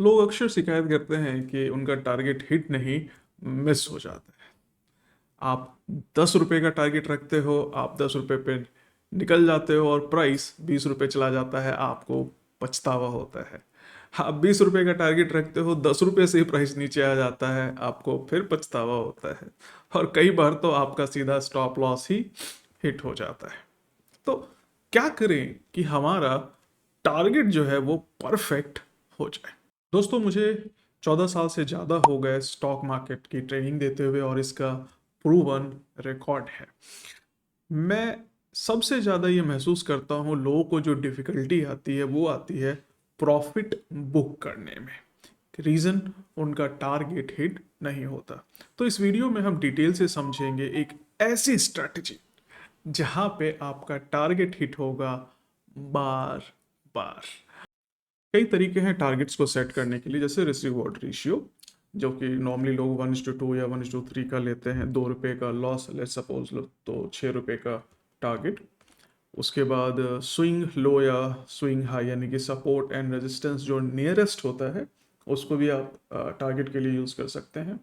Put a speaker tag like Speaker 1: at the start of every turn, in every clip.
Speaker 1: लोग अक्सर शिकायत करते हैं कि उनका टारगेट हिट नहीं, मिस हो जाता है। आप 10 रुपए का टारगेट रखते हो, आप 10 रुपए पे निकल जाते हो और प्राइस 20 रुपए चला जाता है, आपको पछतावा होता है। आप 20 रुपए का टारगेट रखते हो, 10 रुपए से ही प्राइस नीचे आ जाता है, आपको फिर पछतावा होता है। और कई बार तो आपका सीधा स्टॉप लॉस ही हिट हो जाता है। तो क्या करें कि हमारा टारगेट जो है वो परफेक्ट हो जाए। दोस्तों, मुझे 14 साल से ज़्यादा हो गए स्टॉक मार्केट की ट्रेनिंग देते हुए और इसका प्रूवन रिकॉर्ड है। मैं सबसे ज़्यादा ये महसूस करता हूँ, लोगों को जो डिफ़िकल्टी आती है वो आती है प्रॉफिट बुक करने में। रीज़न, उनका टारगेट हिट नहीं होता। तो इस वीडियो में हम डिटेल से समझेंगे एक ऐसी स्ट्रैटेजी जहाँ पे आपका टारगेट हिट होगा बार बार। कई तरीके हैं टारगेट्स को सेट करने के लिए, जैसे रिस्क रिवॉर्ड रेशियो, जो कि नॉर्मली लोग 1:2 या 1:3 का लेते हैं। 2 रुपये का लॉस लेट सपोज लो तो 6 रुपये का टारगेट। उसके बाद स्विंग लो या स्विंग हाई, यानी कि सपोर्ट एंड रेजिस्टेंस जो नियरेस्ट होता है उसको भी आप टारगेट के लिए यूज़ कर सकते हैं।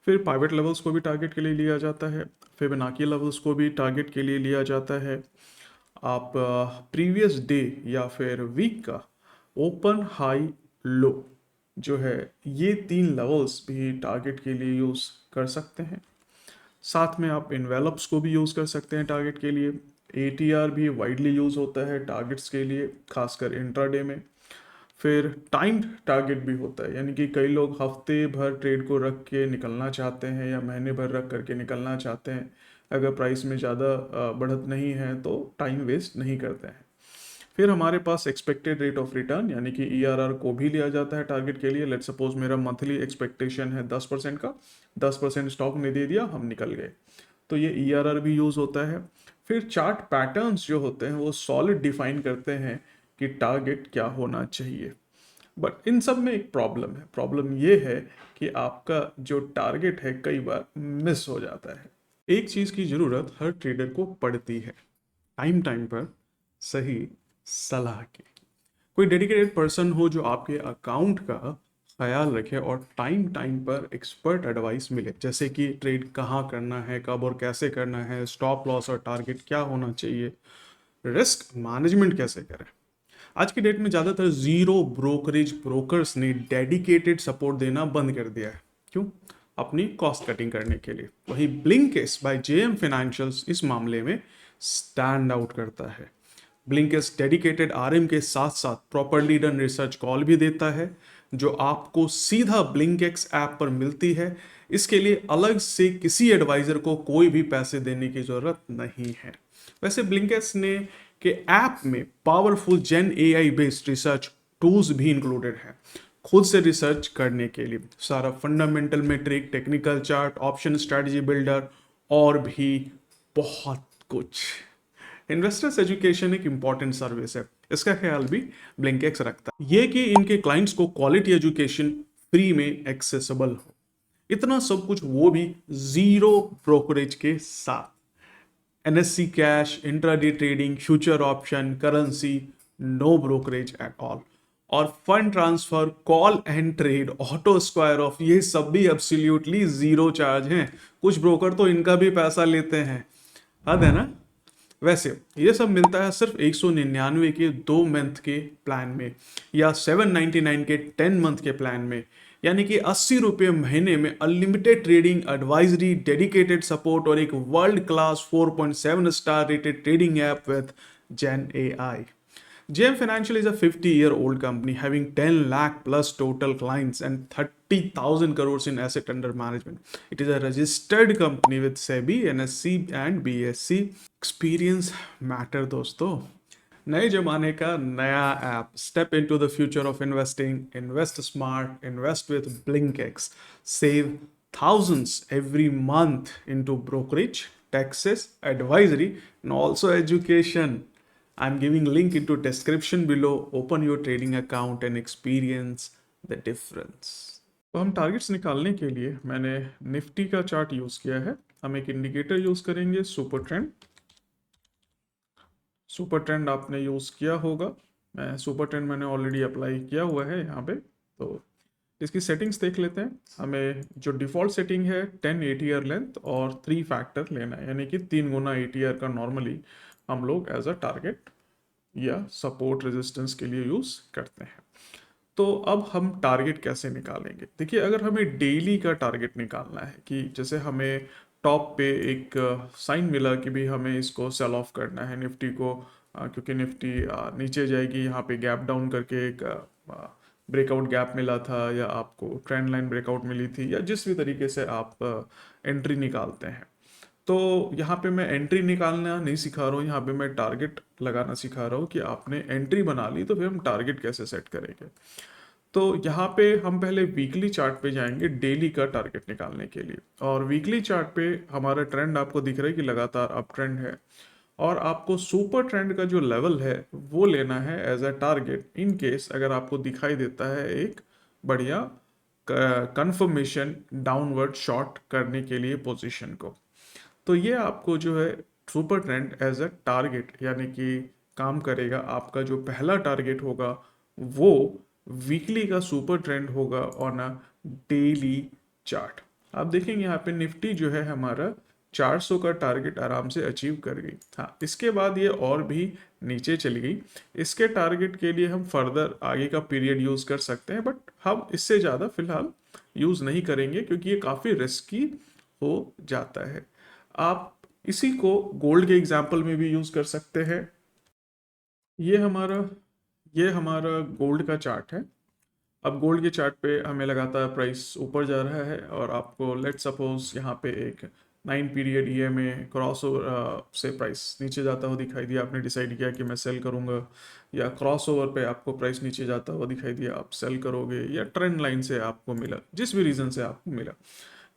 Speaker 1: फिर पाइवेट लेवल्स को भी टारगेट के लिए लिया जाता है। फिबोनाची लेवल्स को भी टारगेट के लिए लिया जाता है। आप प्रीवियस डे या फिर वीक का ओपन हाई लो जो है, ये 3 लेवल्स भी टारगेट के लिए यूज़ कर सकते हैं। साथ में आप इन्वेलप्स को भी यूज़ कर सकते हैं टारगेट के लिए। एटीआर भी वाइडली यूज़ होता है टारगेट्स के लिए, खासकर इंट्राडे में। फिर टाइम्ड टारगेट भी होता है, यानी कि कई लोग हफ्ते भर ट्रेड को रख के निकलना चाहते हैं या महीने भर रख करके निकलना चाहते हैं। अगर प्राइस में ज़्यादा बढ़त नहीं है तो टाइम वेस्ट नहीं करते हैं। फिर हमारे पास एक्सपेक्टेड रेट ऑफ रिटर्न, यानी कि ईआरआर को भी लिया जाता है टारगेट के लिए। लेट सपोज मेरा मंथली एक्सपेक्टेशन है 10% का, 10% स्टॉक ने दे दिया, हम निकल गए, तो ये ईआरआर भी यूज़ होता है। फिर चार्ट पैटर्न्स जो होते हैं वो सॉलिड डिफाइन करते हैं कि टारगेट क्या होना चाहिए। बट इन सब में एक प्रॉब्लम है। प्रॉब्लम ये है कि आपका जो टारगेट है कई बार मिस हो जाता है। एक चीज़ की ज़रूरत हर ट्रेडर को पड़ती है, टाइम टाइम पर सही सलाह की। कोई डेडिकेटेड पर्सन हो जो आपके अकाउंट का ख्याल रखे और टाइम टाइम पर एक्सपर्ट एडवाइस मिले, जैसे कि ट्रेड कहाँ करना है, कब और कैसे करना है, स्टॉप लॉस और टारगेट क्या होना चाहिए, रिस्क मैनेजमेंट कैसे करें। आज की डेट में ज़्यादातर जीरो ब्रोकरेज ब्रोकर्स ने डेडिकेटेड सपोर्ट देना बंद कर दिया है। क्यों? अपनी कॉस्ट कटिंग करने के लिए। वही ब्लिंकिस्ट बाय जेएम फाइनेंशियल्स इस मामले में स्टैंड आउट करता है। ब्लिंकिस्ट डेडिकेटेड आरएम के साथ साथ प्रॉपरली डन रिसर्च कॉल भी देता है, जो आपको सीधा ब्लिंकेक्स ऐप पर मिलती है। इसके लिए अलग से किसी एडवाइजर को कोई भी पैसे देने की जरूरत नहीं है। वैसे ब्लिंकेट्स ने के ऐप में powerful gen AI based research tools भी इंक्लूडेड है, खुद से रिसर्च करने के लिए। सारा fundamental metric, technical chart, option strategy builder और भी बहुत कुछ। इन्वेस्टर्स एजुकेशन एक इंपॉर्टेंट सर्विस है, इसका ख्याल भी ब्लिंकेक्स रखता है। ये कि इनके क्लाइंट्स को क्वालिटी एजुकेशन फ्री में एक्सेसिबल हो, इतना सब कुछ वो भी जीरो ब्रोकरेज के साथ। NSC cash, intraday trading, future option, currency, no brokerage at all. और fund transfer, call and trade, auto square off, ये सब भी एब्सोल्युटली जीरो चार्ज हैं। कुछ ब्रोकर तो इनका भी पैसा लेते हैं, हद है ना। वैसे ये सब मिलता है सिर्फ 199 के 2 मंथ के प्लान में या 799 के 10 मंथ के प्लान में, यानी कि 80 रुपये महीने में unlimited trading advisory, dedicated support और एक world class 4.7 star rated trading app with gen AI. JM Financial is a 50-year-old company having 10 lakh plus total clients and 30,000 crores in asset under management. It is a registered company with SEBI, NSE and BSE. Experience matter दोस्तों। नए जमाने का नया app, step into the future of investing, invest smart, invest with Blinkx, save thousands every month into brokerage, taxes, advisory and also education. I'm giving link into description below. Open your trading account and experience the difference. तो हम targets निकालने के लिए मैंने Nifty का chart use किया है। हम एक इंडिकेटर यूज़ करेंगे, सुपर ट्रेंड। सुपर ट्रेंड आपने यूज़ किया होगा, मैं सुपर ट्रेंड मैंने ऑलरेडी अप्लाई किया हुआ है यहाँ पे। तो इसकी सेटिंग्स देख लेते हैं। हमें जो डिफ़ॉल्ट सेटिंग है 10 ATR लेंथ और 3 फैक्टर लेना है, यानी कि 3 गुना ATR का नॉर्मली हम लोग एज अ टारगेट या सपोर्ट रेजिस्टेंस के लिए यूज़ करते हैं। तो अब हम टारगेट कैसे निकालेंगे? देखिए, अगर हमें डेली का टारगेट निकालना है कि जैसे हमें टॉप पे एक साइन मिला कि भी हमें इसको सेल ऑफ करना है निफ्टी को, क्योंकि निफ्टी नीचे जाएगी, यहाँ पे गैप डाउन करके एक ब्रेकआउट गैप मिला था, या आपको ट्रेंड लाइन ब्रेकआउट मिली थी, या जिस भी तरीके से आप एंट्री निकालते हैं। तो यहाँ पे मैं एंट्री निकालना नहीं सिखा रहा हूँ, यहाँ पे मैं टारगेट लगाना सिखा रहा हूँ कि आपने एंट्री बना ली तो फिर हम टारगेट कैसे सेट करेंगे। तो यहाँ पे हम पहले वीकली चार्ट पे जाएंगे डेली का टारगेट निकालने के लिए। और वीकली चार्ट पे हमारा ट्रेंड आपको दिख रहा है कि लगातार अप ट्रेंड है, और आपको सुपर ट्रेंड का जो लेवल है वो लेना है as a target, in case अगर आपको दिखाई देता है एक बढ़िया कंफर्मेशन डाउनवर्ड शॉर्ट करने के लिए पोजीशन को। तो ये आपको जो है super trend as a target यानी कि काम करेगा। आपका जो पहला टारगेट होगा वो वीकली का सुपर ट्रेंड होगा ऑन अ डेली चार्ट। आप देखेंगे यहाँ पे निफ्टी जो है हमारा 400 का टारगेट आराम से अचीव कर गई। हाँ, इसके बाद ये और भी नीचे चली गई। इसके टारगेट के लिए हम फर्दर आगे का पीरियड यूज कर सकते हैं, बट हम इससे ज़्यादा फिलहाल यूज नहीं करेंगे क्योंकि ये काफ़ी रिस्की हो जाता है। आप इसी को गोल्ड के एग्जाम्पल में भी यूज कर सकते हैं। ये हमारा ये हमारा गोल्ड का चार्ट है। अब गोल्ड के चार्ट पे हमें लगातार प्राइस ऊपर जा रहा है, और आपको लेट सपोज यहाँ पे एक 9 पीरियड EMA क्रॉस ओवर से प्राइस नीचे जाता हुआ दिखाई दिया, आपने डिसाइड किया कि मैं सेल करूँगा, या क्रॉस ओवर पे आपको प्राइस नीचे जाता हुआ दिखाई दिया, आप सेल करोगे, या ट्रेंड लाइन से आपको मिला, जिस भी रीज़न से आपको मिला।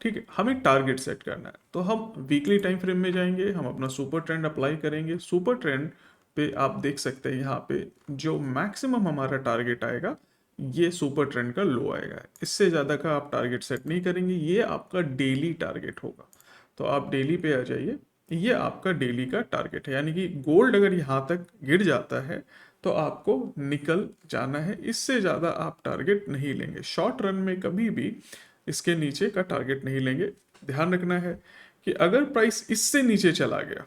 Speaker 1: ठीक है, हमें टारगेट सेट करना है, तो हम वीकली टाइम फ्रेम में जाएंगे, हम अपना सुपर ट्रेंड अप्लाई करेंगे। सुपर ट्रेंड पे आप देख सकते हैं यहाँ पे जो मैक्सिमम हमारा टारगेट आएगा ये सुपर ट्रेंड का लो आएगा। इससे ज़्यादा का आप टारगेट सेट नहीं करेंगे, ये आपका डेली टारगेट होगा। तो आप डेली पे आ जाइए, ये आपका डेली का टारगेट है, यानी कि गोल्ड अगर यहाँ तक गिर जाता है तो आपको निकल जाना है, इससे ज़्यादा आप टारगेट नहीं लेंगे। शॉर्ट रन में कभी भी इसके नीचे का टारगेट नहीं लेंगे। ध्यान रखना है कि अगर प्राइस इससे नीचे चला गया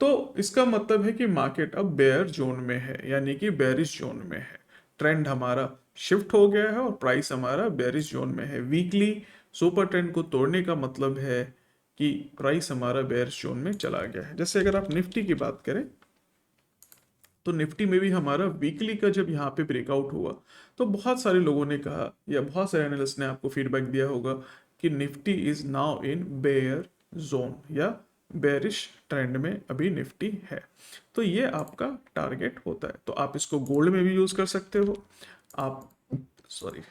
Speaker 1: तो इसका मतलब है कि मार्केट अब बेयर जोन में है, यानी कि बेरिश जोन में है। ट्रेंड हमारा शिफ्ट हो गया है और प्राइस हमारा बेरिश जोन में है। वीकली सुपर ट्रेंड को तोड़ने का मतलब है कि प्राइस हमारा बेरिश जोन में चला गया है। जैसे अगर आप निफ्टी की बात करें तो निफ्टी में भी हमारा वीकली का जब यहाँ पे ब्रेकआउट हुआ तो बहुत सारे लोगों ने कहा, या बहुत सारे एनालिस्ट ने आपको फीडबैक दिया होगा कि Nifty is now in bear zone, या बेरिश ट्रेंड में अभी निफ्टी है। तो ये आपका टारगेट होता है। तो आप इसको गोल्ड में भी यूज कर सकते हो, आप सॉरी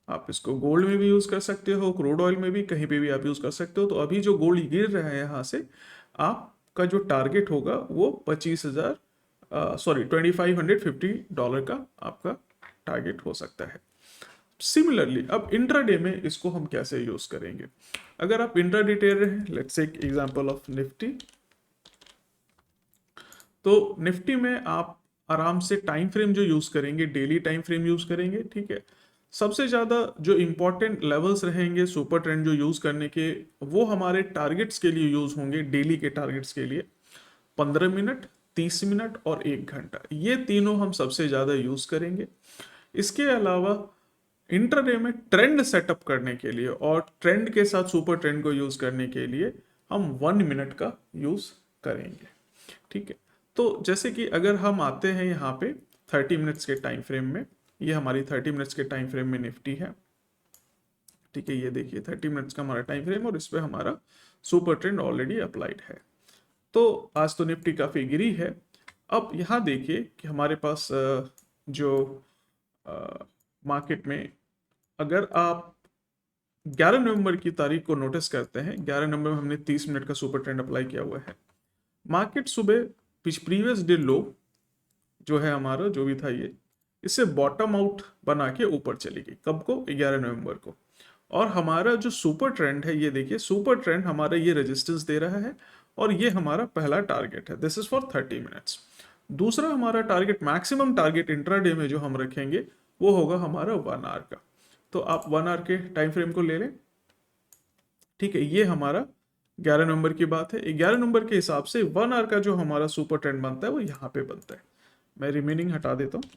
Speaker 1: आप इसको गोल्ड में भी यूज कर सकते हो, क्रूड ऑयल में भी, कहीं पे भी आप यूज कर सकते हो। तो अभी जो गोल्ड गिर रहा है यहाँ से, आपका जो टारगेट होगा वो 2550 का आपका टारगेट हो सकता है। सिमिलरली अब इंट्राडे में इसको हम कैसे यूज करेंगे? अगर आप इंट्राडे ट्रेडर हैं, let's take example of Nifty. तो निफ्टी में आप आराम से टाइम फ्रेम जो यूज करेंगे, डेली टाइम फ्रेम यूज करेंगे। ठीक है, सबसे ज़्यादा जो इंपॉर्टेंट लेवल्स रहेंगे सुपर ट्रेंड जो यूज़ करने के, वो हमारे टारगेट्स के लिए यूज़ होंगे, डेली के टारगेट्स के लिए 15 मिनट, 30 मिनट और 1 घंटा। ये तीनों हम सबसे ज़्यादा यूज़ करेंगे। इसके अलावा इंट्राडे में ट्रेंड सेटअप करने के लिए और ट्रेंड के साथ सुपर ट्रेंड को यूज़ करने के लिए हम 1 मिनट का यूज़ करेंगे। ठीक है, तो जैसे कि अगर हम आते हैं यहाँ पे 30 मिनट्स के टाइम फ्रेम में, ये हमारी 30 मिनट्स के टाइम फ्रेम में निफ्टी है। ठीक है, ये देखिए 30 मिनट्स का हमारा टाइम फ्रेम और इस पे हमारा सुपर ट्रेंड ऑलरेडी अप्लाइड है। तो आज तो निफ्टी काफ़ी गिरी है। अब यहाँ देखिए कि हमारे पास जो मार्केट में, अगर आप 11 नवंबर की तारीख को नोटिस करते हैं, 11 नवंबर में हमने 30 मिनट का सुपर ट्रेंड अप्लाई किया हुआ है। मार्केट सुबह प्रीवियस डे लो जो है हमारा, जो भी था ये, इससे बॉटम आउट बना के ऊपर चली गई। कब को? 11 नवंबर को। और हमारा जो सुपर ट्रेंड है, ये देखिए सुपर ट्रेंड हमारा ये रेजिस्टेंस दे रहा है, और ये हमारा पहला टारगेट है। This is for 30 minutes. दूसरा हमारा टारगेट, मैक्सिमम टारगेट इंट्राडे में जो हम रखेंगे, वो होगा हमारा 1 आवर का। तो आप 1 आवर के टाइम फ्रेम को ले लें, ठीक है। ये हमारा 11 नंबर की बात है। 11 नंबर के हिसाब से 1 आवर का जो हमारा सुपर ट्रेंड बनता है वो यहाँ पे बनता है। मैं रिमेनिंग हटा देता हूँ,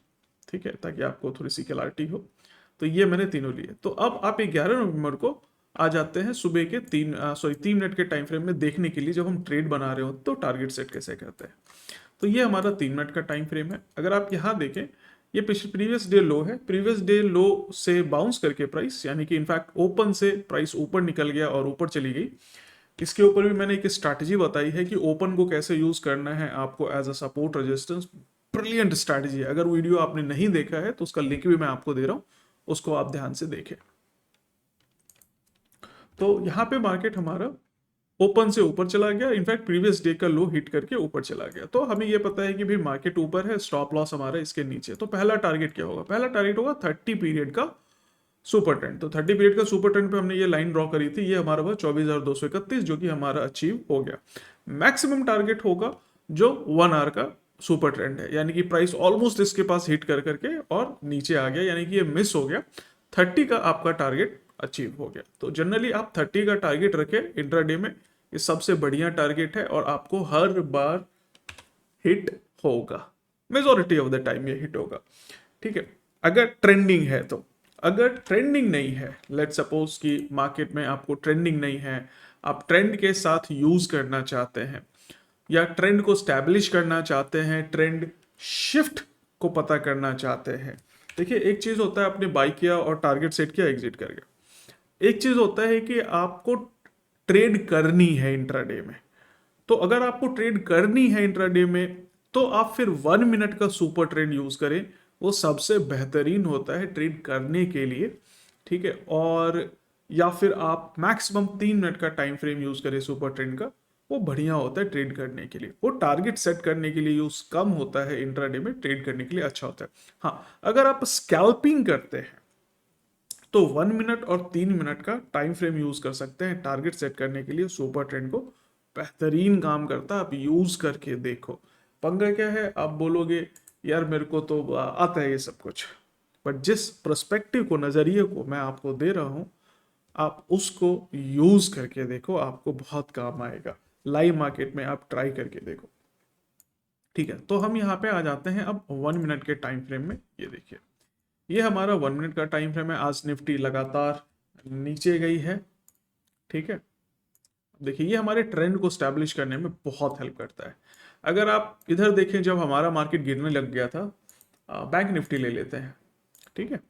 Speaker 1: ठीक है, ताकि आपको थोड़ी सी क्लैरिटी हो। तो ये मैंने तीनों लिए। तो अब आप 11 नवंबर को आ जाते हैं सुबह के 3 मिनट के टाइम फ्रेम में देखने के लिए, जब हम ट्रेड बना रहे हो तो टारगेट सेट कैसे करते हैं। तो ये हमारा 3 मिनट का टाइम फ्रेम है। अगर आप यहाँ देखें, ये प्रीवियस डे लो है, प्रीवियस डे लो से बाउंस करके प्राइस, यानी कि इनफैक्ट ओपन से प्राइस ऊपर निकल गया और ऊपर चली गई। इसके ऊपर भी मैंने एक स्ट्रैटेजी बताई है कि ओपन को कैसे यूज करना है आपको as a support resistance. Brilliant strategy है। अगर वीडियो आपने नहीं देखा है तो उसका लिंक भी मैं आपको दे रहा हूं, उसको आप ध्यान से देखें। तो यहाँ पे मार्केट हमारा ओपन से ऊपर चला गया, इनफैक्ट प्रीवियस डे का लो हिट करके ऊपर चला गया। तो हमें ये पता है कि भाई मार्केट ऊपर है, स्टॉप लॉस हमारा इसके नीचे। तो पहला टारगेट क्या होगा? पहला टारगेट होगा 30 पीरियड का सुपर ट्रेंड। तो 30 पीरियड का सुपर ट्रेंड पे हमने ये लाइन ड्रॉ करी थी, ये हमारा हुआ 24,231, जो कि हमारा अचीव हो गया। मैक्सिमम टारगेट होगा जो 1 आवर का सुपर ट्रेंड है, यानी कि प्राइस ऑलमोस्ट इसके पास हिट कर करके और नीचे आ गया, यानी कि ये मिस हो गया। 30 का आपका टारगेट अचीव हो गया। तो जनरली आप 30 का टारगेट रखें इंट्राडे में, ये सबसे बढ़िया टारगेट है और आपको हर बार हिट होगा, मेजोरिटी ऑफ द टाइम ये हिट होगा, ठीक है, अगर ट्रेंडिंग है तो। अगर ट्रेंडिंग नहीं है, लेट सपोज कि मार्केट में आपको ट्रेंडिंग नहीं है, आप ट्रेंड के साथ यूज करना चाहते हैं या ट्रेंड को स्टैब्लिश करना चाहते हैं, ट्रेंड शिफ्ट को पता करना चाहते हैं। देखिए, एक चीज होता है आपने बाई किया और टारगेट सेट किया, एग्जिट कर गया। एक चीज होता है कि आपको ट्रेड करनी है इंट्राडे में। तो अगर आपको ट्रेड करनी है इंट्राडे में तो आप फिर 1 मिनट का सुपर ट्रेंड यूज करें, वो सबसे बेहतरीन होता है ट्रेड करने के लिए, ठीक है। और या फिर आप मैक्सिमम 3 मिनट का टाइम फ्रेम यूज करें सुपर ट्रेंड का, वो बढ़िया होता है ट्रेड करने के लिए। वो टारगेट सेट करने के लिए यूज कम होता है इंट्राडे में, ट्रेड करने के लिए अच्छा होता है। हाँ, अगर आप स्कैल्पिंग करते हैं तो 1 मिनट और 3 मिनट का टाइम फ्रेम यूज कर सकते हैं टारगेट सेट करने के लिए। सुपर ट्रेंड को बेहतरीन काम करता है, आप यूज करके देखो। पंगा क्या है, आप बोलोगे यार मेरे को तो आता है ये सब कुछ, बट जिस पर्सपेक्टिव को, नजरिए को मैं आपको दे रहा हूं, आप उसको यूज करके देखो, आपको बहुत काम आएगा। लाइव मार्केट में आप ट्राई करके देखो, ठीक है। तो हम यहाँ पे आ जाते हैं अब 1 मिनट के टाइम फ्रेम में। ये देखिए, ये हमारा 1 मिनट का टाइम फ्रेम है। आज निफ्टी लगातार नीचे गई है, ठीक है। देखिए, ये हमारे ट्रेंड को स्टैब्लिश करने में बहुत हेल्प करता है। अगर आप इधर देखें, जब हमारा मार्केट गिरने लग गया था, बैंक निफ्टी ले लेते हैं, ठीक है।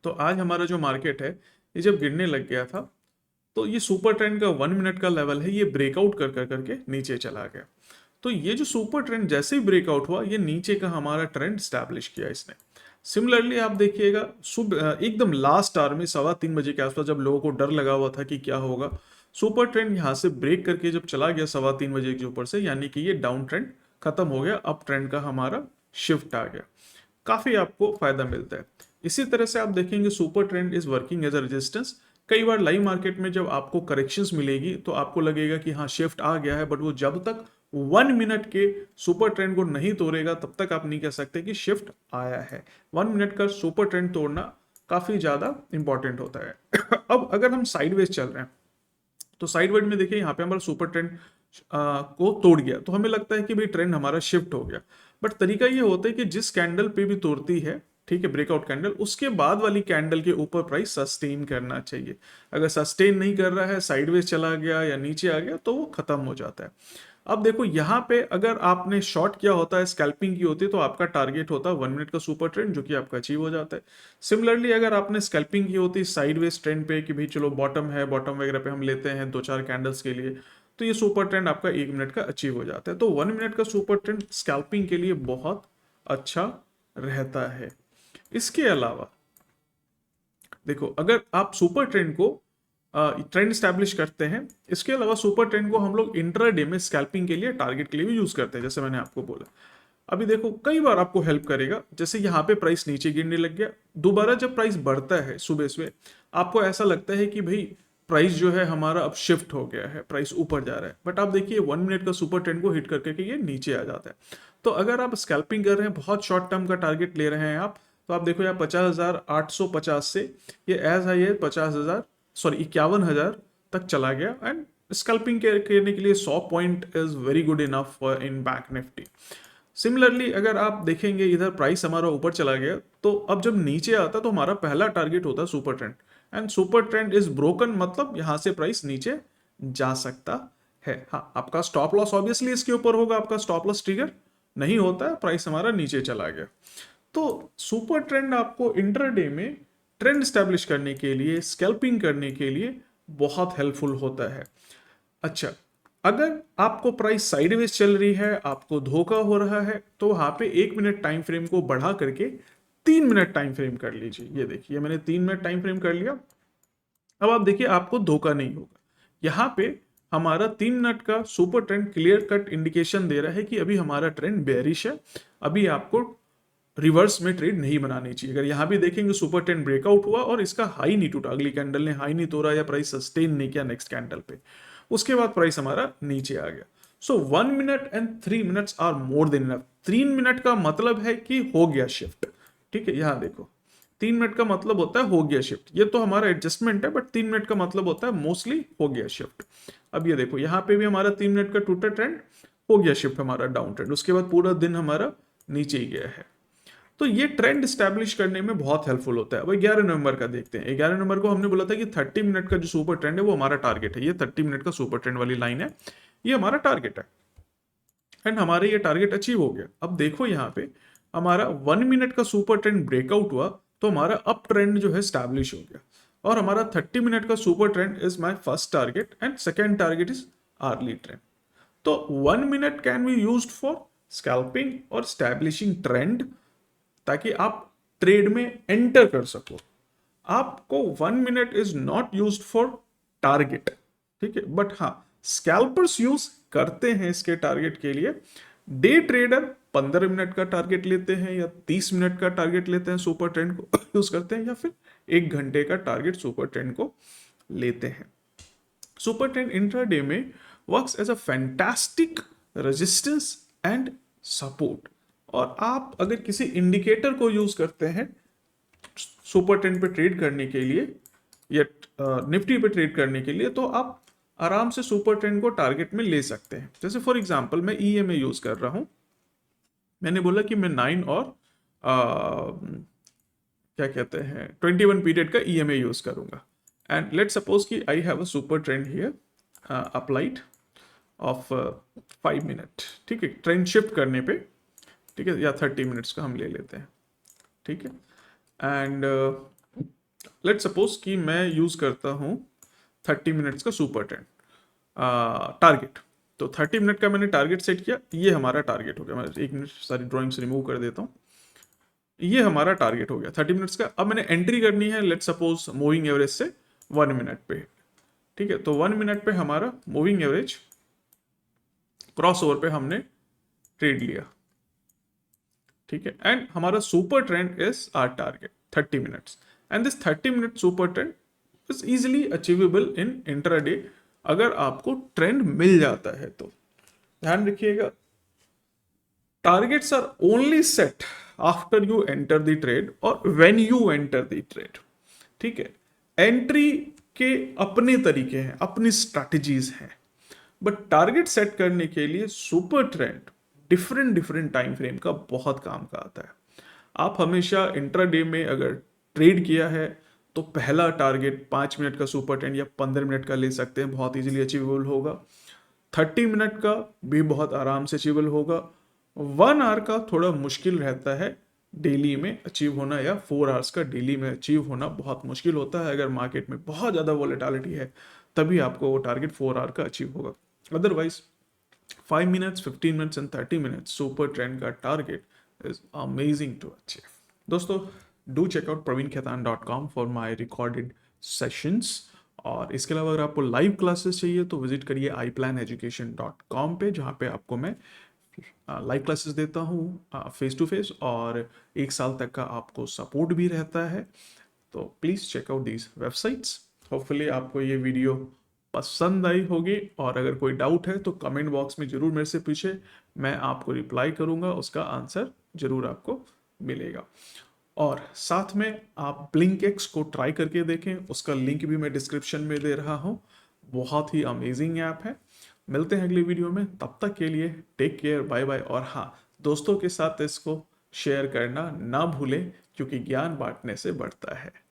Speaker 1: तो आज हमारा जो मार्केट है, ये जब गिरने लग गया था तो ये सुपर ट्रेंड का 1 मिनट का लेवल है, ये ब्रेकआउट कर कर करके नीचे चला गया। तो ये जो सुपर ट्रेंड जैसे ही ब्रेकआउट हुआ, ये नीचे का हमारा ट्रेंड स्टैब्लिश किया इसने। सिमिलरली आप देखिएगा, सुबह एकदम लास्ट आवर में 3:15 बजे के आसपास, जब लोगों को डर लगा हुआ था कि क्या होगा, सुपर ट्रेंड यहाँ से ब्रेक करके जब चला गया 3:15 बजे के ऊपर से, यानी कि ये डाउन ट्रेंड खत्म हो गया, अप ट्रेंड का हमारा शिफ्ट आ गया। काफी आपको फायदा मिलता है। इसी तरह से आप देखेंगे super trend is working as a resistance. कई बार लाइव मार्केट में जब आपको करेक्शंस मिलेगी तो आपको लगेगा कि हाँ शिफ्ट आ गया है, बट वो जब तक 1 मिनट के सुपर ट्रेंड को नहीं तोड़ेगा तब तक आप नहीं कह सकते कि शिफ्ट आया है। 1 मिनट का सुपर ट्रेंड तोड़ना काफी ज्यादा इंपॉर्टेंट होता है। अब अगर हम साइडवेज चल रहे हैं, तो साइडवेज में देखिए यहाँ पे हमारा सुपर ट्रेंड को तोड़ गया, तो हमें लगता है कि भाई ट्रेंड हमारा शिफ्ट हो गया। बट तरीका ये होता है कि जिस कैंडल पे भी तोड़ती है, ठीक है, ब्रेकआउट कैंडल, उसके बाद वाली कैंडल के ऊपर प्राइस सस्टेन करना चाहिए। अगर सस्टेन नहीं कर रहा है, साइडवेज चला गया या नीचे आ गया, तो वो खत्म हो जाता है। अब देखो यहाँ पे अगर आपने शॉर्ट किया होता है, स्कैल्पिंग की होती है, तो आपका टारगेट होता है 1 मिनट का सुपर ट्रेंड, जो कि आपका अचीव हो जाता है। सिमिलरली अगर आपने स्कैल्पिंग की होती है साइडवेज ट्रेंड पे कि भाई चलो बॉटम है, बॉटम वगैरह पे हम लेते हैं 2-4 कैंडल्स के लिए, तो ये सुपर ट्रेंड आपका 1 मिनट का अचीव हो जाता है। तो 1 मिनट का सुपर ट्रेंड स्कैल्पिंग के लिए बहुत अच्छा रहता है। इसके अलावा देखो, अगर आप सुपर ट्रेंड को ट्रेंड स्टैब्लिश करते हैं, इसके अलावा सुपर ट्रेंड को हम लोग इंट्राडे में स्कैल्पिंग के लिए, टारगेट के लिए भी यूज करते हैं, जैसे मैंने आपको बोला। अभी देखो, कई बार आपको हेल्प करेगा, जैसे यहाँ पे प्राइस नीचे गिरने लग गया, दोबारा जब प्राइस बढ़ता है सुबह सुबह, आपको ऐसा लगता है कि भाई प्राइस जो है हमारा अब शिफ्ट हो गया है, प्राइस ऊपर जा रहा है, बट आप देखिए 1 मिनट का सुपर ट्रेंड को हिट करके ये नीचे आ जाता है। तो अगर आप स्कैल्पिंग कर रहे हैं, बहुत शॉर्ट टर्म का टारगेट ले रहे हैं आप, तो आप देखो यहाँ 50,850 से ये एज हाई है 50,000, सॉरी 51,000 तक चला गया। एंड स्कल्पिंग करने के लिए 100 point is very good enough in bank Nifty. Similarly अगर आप देखेंगे इधर प्राइस हमारा ऊपर चला गया, तो अब जब नीचे आता तो हमारा पहला टारगेट होता है super trend, and super trend is broken, मतलब यहां से प्राइस नीचे जा सकता है। हाँ, आपका स्टॉप लॉस ऑब्वियसली इसके ऊपर होगा, आपका स्टॉप लॉस ट्रिगर नहीं होता है, प्राइस हमारा नीचे चला गया। तो सुपर ट्रेंड आपको इंटरडे में ट्रेंड स्टैब्लिश करने के लिए, स्कैल्पिंग करने के लिए बहुत हेल्पफुल होता है। अच्छा, अगर आपको प्राइस साइडवेज चल रही है, आपको धोखा हो रहा है, तो वहां पे 1 मिनट टाइम फ्रेम को बढ़ा करके 3 मिनट टाइम फ्रेम कर लीजिए। ये देखिए मैंने 3 मिनट टाइम फ्रेम कर लिया। अब आप देखिए आपको धोखा नहीं होगा। यहाँ पे हमारा 3 मिनट का super trend clear cut indication दे रहा है कि अभी हमारा ट्रेंड बेयरिश है, अभी आपको रिवर्स में ट्रेड नहीं बनानी चाहिए। अगर यहाँ भी देखेंगे सुपर ट्रेंड ब्रेकआउट हुआ और इसका हाई नहीं टूटा, अगली कैंडल ने हाई नहीं तोड़ा या प्राइस सस्टेन नहीं किया नेक्स्ट कैंडल पे, उसके बाद प्राइस हमारा नीचे आ गया। So 1 minute and 3 minutes are more than enough. 3 minute का मतलब है कि हो गया शिफ्ट। ठीक है, यहां देखो 3 मिनट का मतलब होता है हो गया शिफ्ट। ये तो हमारा एडजस्टमेंट है, बट 3 मिनट का मतलब होता है मोस्टली हो गया शिफ्ट। अब ये देखो यहाँ पे भी हमारा 3 मिनट का टूटा ट्रेंड, हो गया शिफ्ट हमारा डाउन ट्रेंड, उसके बाद पूरा दिन हमारा नीचे ही गया है। तो ये ट्रेंड स्टैब्लिश करने में बहुत हेल्पफुल होता है। अब 11 नवंबर का देखते हैं। 11 नवंबर को हमने बोला था कि 30 मिनट का जो सुपर ट्रेंड है वो हमारा टारगेट है। ये 30 मिनट का सुपर ट्रेंड वाली लाइन है, ये हमारा टारगेट है, एंड हमारे ये टारगेट अचीव हो गया। अब देखो यहाँ पे हमारा 1 मिनट का सुपर ट्रेंड ब्रेकआउट हुआ, तो हमारा अप ट्रेंड जो है स्टैब्लिश हो गया, और हमारा 30 मिनट का super trend is my first target and second target is early trend. तो 1 minute can be used for scalping और स्टैब्लिशिंग ट्रेंड, ताकि आप ट्रेड में एंटर कर सको। आपको 1 minute is not used for target, ठीक है, बट हाँ स्कैल्पर्स यूज करते हैं इसके टारगेट के लिए। डे ट्रेडर 15 मिनट का टारगेट लेते हैं या 30 मिनट का टारगेट लेते हैं, सुपर ट्रेंड को यूज करते हैं, या फिर 1 घंटे का टारगेट सुपर ट्रेंड को लेते हैं। सुपर ट्रेंड इंट्राडे में works as a fantastic resistance and support. और आप अगर किसी इंडिकेटर को यूज करते हैं सुपर ट्रेंड पे ट्रेड करने के लिए या निफ्टी पे ट्रेड करने के लिए, तो आप आराम से सुपर ट्रेंड को टारगेट में ले सकते हैं। जैसे फॉर एग्जांपल मैं ईएमए यूज कर रहा हूं, मैंने बोला कि मैं 9 और क्या कहते हैं 21 पीरियड का ईएमए यूज करूंगा, एंड लेट सपोज कि I have a super trend here applied of 5 minute. ठीक है, ट्रेंड शिफ्ट करने पे, ठीक है, या 30 मिनट्स का हम ले लेते हैं। ठीक है, एंड लेट सपोज कि मैं यूज करता हूं 30 मिनट्स का सुपर ट्रेंड टारगेट। तो 30 मिनट का मैंने टारगेट सेट किया, ये हमारा टारगेट हो गया। मैं 1 मिनट सारी ड्रॉइंग्स रिमूव कर देता हूँ, ये हमारा टारगेट हो गया 30 मिनट्स का। अब मैंने एंट्री करनी है लेट सपोज मूविंग एवरेज से 1 मिनट पे। ठीक है, तो 1 मिनट पे हमारा मूविंग एवरेज क्रॉस ओवर पे हमने ट्रेड लिया। ठीक है, एंड हमारा super trend is our target 30 minutes, and this 30 minute super trend is easily achievable in intraday अगर आपको ट्रेंड मिल जाता है तो। ध्यान रखिएगा, targets are only set after you enter the trade और when you enter the trade. ठीक है, एंट्री के अपने तरीके हैं, अपनी स्ट्रैटेजीज हैं, बट टारगेट सेट करने के लिए super trend different different time frame का बहुत काम का आता है। आप हमेशा इंट्राडे में अगर ट्रेड किया है तो पहला टारगेट 5 मिनट का सुपर ट्रेंड या 15 मिनट का ले सकते हैं, बहुत इजीली अचीवेबल होगा। 30 मिनट का भी बहुत आराम से अचीवेबल होगा। 1 आवर का थोड़ा मुश्किल रहता है डेली में अचीव होना, या 4 आवर्स का डेली में अचीव होना बहुत मुश्किल होता है। अगर मार्केट में बहुत ज़्यादा वॉलेटिलिटी है तभी आपको वो टारगेट 4 आवर का अचीव होगा। Otherwise 5 minutes, 15 minutes and 30 minutes super trend का target is amazing to achieve. दोस्तों, do check out praveenkhaitan.com for my recorded sessions. और इसके अलावा अगर आपको लाइव क्लासेस चाहिए तो विजिट करिए iplaneducation.com पे, जहाँ पे आपको मैं लाइव क्लासेस देता हूँ फेस टू फेस, और 1 साल तक का आपको सपोर्ट भी रहता है। तो please check out these websites. Hopefully आपको ये वीडियो पसंद आई होगी, और अगर कोई डाउट है तो कमेंट बॉक्स में ज़रूर मेरे से पूछे, मैं आपको रिप्लाई करूँगा, उसका आंसर ज़रूर आपको मिलेगा। और साथ में आप ब्लिंकएक्स को ट्राई करके देखें, उसका लिंक भी मैं डिस्क्रिप्शन में दे रहा हूँ। बहुत ही अमेजिंग ऐप है। मिलते हैं अगली वीडियो में, तब तक के लिए टेक केयर, बाय बाय। और हाँ, दोस्तों के साथ इसको शेयर करना ना भूलें, क्योंकि ज्ञान बांटने से बढ़ता है।